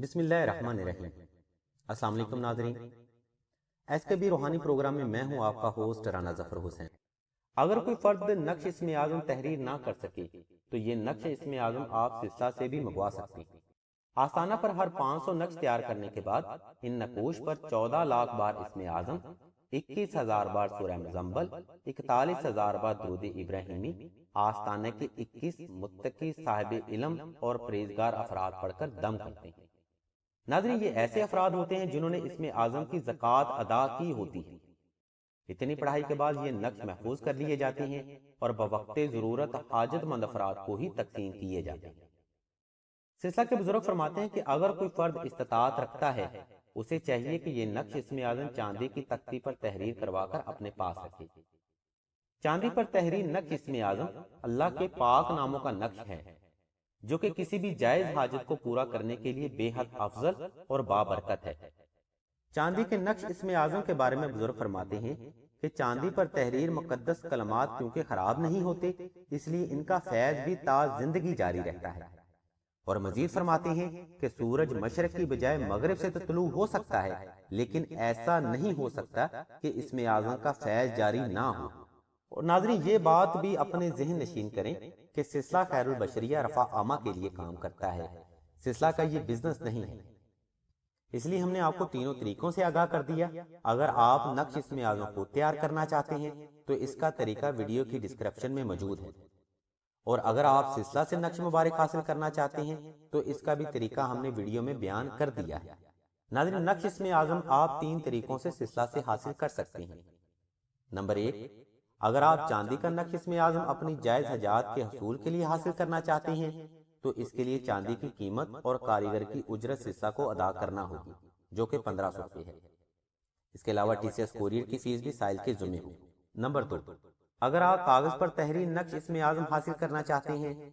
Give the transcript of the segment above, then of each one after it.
بسم اللہ الرحمن الرحیم۔ السلام علیکم ناظرین، ایس کے بی روحانی پروگرام میں میں ہوں آپ کا ہوسٹ رانا ظفر حسین۔ اگر کوئی فرد نقش اسم اعظم تحریر نہ کر سکے تو یہ نقش اسم اعظم آپ سلسلہ سے بھی منگوا سکتے ہیں۔ آستانہ پر ہر 500 نقش تیار کرنے کے بعد ان نقوش پر 14 لاکھ بار اسم اعظم، 21,000 بار سورہ مزمل، 41,000 بار درود ابراہیمی آستانے کے 21 متقی صاحب علم اور پرہیزگار افراد پڑھ کر دم کرتے ہیں۔ ناظرین، یہ ایسے افراد ہوتے ہیں جنہوں نے اسم اعظم کی زکوٰۃ ادا کی ہوتی ہے۔ اتنی پڑھائی کے بعد یہ نقش محفوظ کر لیے جاتے ہیں اور بوقت ضرورت حاجت مند افراد کو ہی تقسیم کیے جاتے ہیں۔ سلسلہ کے بزرگ فرماتے ہیں کہ اگر کوئی فرد استطاعت رکھتا ہے اسے چاہیے کہ یہ نقش اسم اعظم چاندی کی تختی پر تحریر کروا کر اپنے پاس رکھے۔ چاندی پر تحریر نقش اسم اعظم اللہ کے پاک ناموں کا نقش ہے جو کہ کسی بھی جائز حاجت کو پورا کرنے کے لیے بے حد افضل اور بابرکت ہے۔ چاندی کے نقش اسم اعظم کے بارے میں بزرگ فرماتے ہیں کہ چاندی پر تحریر مقدس کلمات کیونکہ خراب نہیں ہوتے، اس لیے ان کا فیض بھی تا زندگی جاری رہتا ہے۔ اور مزید فرماتے ہیں کہ سورج مشرق کی بجائے مغرب سے تو طلوع ہو سکتا ہے، لیکن ایسا نہیں ہو سکتا کہ اسم اعظم کا فیض جاری نہ ہو۔ اور ناظرین، یہ بات بھی اپنے ذہن نشین کریں کہ سلسلہ خیر البشریہ رفع عامہ کے لیے کام کرتا ہے، سلسلہ کا یہ بزنس نہیں ہے۔ اس لیے ہم نے آپ کو تینوں طریقوں سے آگاہ کر دیا۔ اگر آپ نقش اسم اعظم کو تیار کرنا چاہتے ہیں تو اس کا طریقہ ویڈیو کی ڈسکرپشن میں موجود ہے، اور اگر آپ سلسلہ سے نقش مبارک حاصل کرنا چاہتے ہیں تو اس کا بھی طریقہ ہم نے ویڈیو میں بیان کر دیا ہے۔ ناظرین، نقش اسم اعظم آپ 3 طریقوں سے سلسلہ سے حاصل کر سکتے ہیں۔ نمبر 1، اگر آپ چاندی کا نقش اسم اعظم اپنی جائز حاجات کے حصول کے لیے حاصل کرنا چاہتے ہیں تو اس کے لیے چاندی کی قیمت اور کاریگر کی اجرت سلسلہ کو ادا کرنا ہوگی جو کہ 1500 روپے ہے۔ اس کے علاوہ ٹی سی ایس کوریئر کی فیس بھی سائل کے ذمہ ہوگی۔ نمبر 2، اگر آپ کاغذ پر تحریر نقش اسم اعظم حاصل کرنا چاہتے ہیں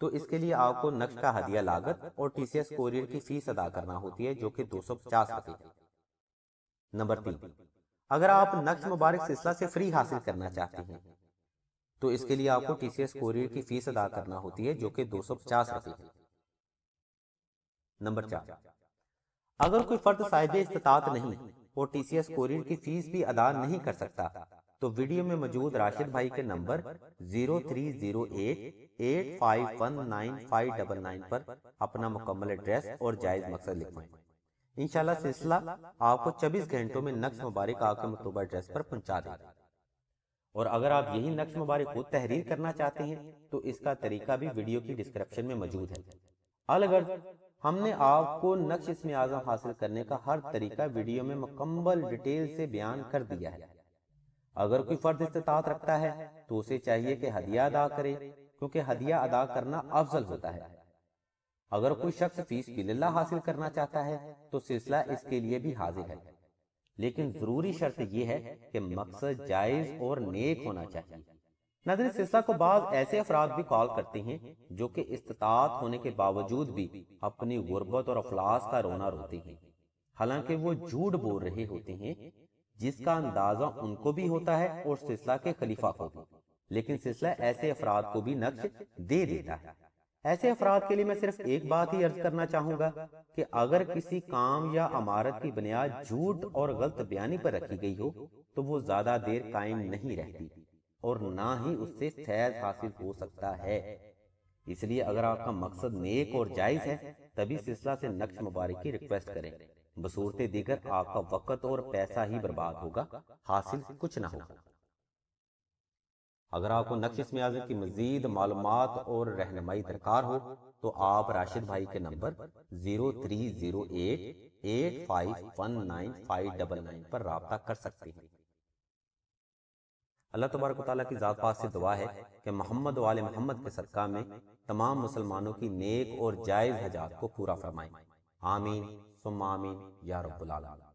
تو اس کے لیے آپ کو نقش کا ہدیہ لاگت اور ٹی سی ایس کوریئر کی فیس ادا کرنا ہوتی ہے جو کہ 250 روپے ہے۔ نمبر 3، اگر آپ نقش مبارک سلسلہ سے فری حاصل کرنا چاہتے ہیں تو اس کے لیے آپ کو ٹی سی ایس کوریئر کی فیس ادا کرنا ہوتی ہے جو کہ 250 روپے ہے۔ نمبر 4، اگر کوئی فرد صاحب استطاعت نہیں اور ٹی سی ایس کوریئر کی فیس بھی ادا نہیں کر سکتا تو ویڈیو میں موجود راشد بھائی کے نمبر 0308851999 پر اپنا مکمل ایڈریس اور جائز مقصد لکھوائیں۔ انشاءاللہ سلسلہ آپ کو 24 گھنٹوں میں نقش مبارک آپ کے مطلوبہ ایڈریس پر پہنچا دے گا۔ اور اگر آپ یہی نقش مبارک خود تحریر کرنا چاہتے ہیں تو اس کا طریقہ بھی ویڈیو کی ڈسکرپشن میں موجود ہے۔ الغرض ہم نے آپ کو نقش اسم اعظم حاصل کرنے کا ہر طریقہ ویڈیو میں مکمل ڈیٹیل سے بیان کر دیا ہے۔ اگر کوئی فرد استطاعت رکھتا ہے تو اسے چاہیے کہ ہدیہ ادا کرے، کیونکہ ہدیہ ادا کرنا افضل ہوتا ہے۔ اگر کوئی شخص فیس باللہ حاصل کرنا چاہتا ہے تو سلسلہ اس کے لیے بھی حاضر ہے، لیکن ضروری شرط یہ ہے کہ مقصد جائز اور نیک ہونا چاہیے۔ ناظرین، سلسلہ کو بعض ایسے افراد بھی کال کرتے ہیں جو کہ استطاعت ہونے کے باوجود بھی اپنی غربت اور افلاس کا رونا روتے ہیں، حالانکہ وہ جھوٹ بول رہے ہوتے ہیں جس کا اندازہ ان کو بھی ہوتا ہے اور سلسلہ کے خلیفہ کو بھی، لیکن سلسلہ ایسے افراد کو بھی نقش دے دیتا ہے۔ ایسے افراد کے لیے میں صرف ایک بات ہی عرض کرنا چاہوں گا کہ اگر کسی کام یا عمارت کی بنیاد جھوٹ اور غلط بیانی پر رکھی گئی ہو تو وہ زیادہ دیر قائم نہیں رہتی اور نہ ہی اس سے فیض حاصل ہو سکتا ہے۔ اس لیے اگر آپ کا مقصد نیک اور جائز ہے تبھی سلسلہ سے نقش مبارک کی ریکویسٹ کریں، بصورت دیگر آپ کا وقت اور پیسہ ہی برباد ہوگا، حاصل کچھ نہ ہوگا۔ اگر آپ کو نقش اسم اعظم کی مزید معلومات اور رہنمائی درکار ہو تو آپ راشد بھائی کے نمبر 0308851999 پر رابطہ کر سکتے ہیں۔ اللہ تبارک و تعالیٰ کی ذات پاک سے دعا ہے کہ محمد و آل محمد کے صدقہ میں تمام مسلمانوں کی نیک اور جائز حاجات کو پورا فرمائیں۔ آمین ثم آمین یا رب العالمین۔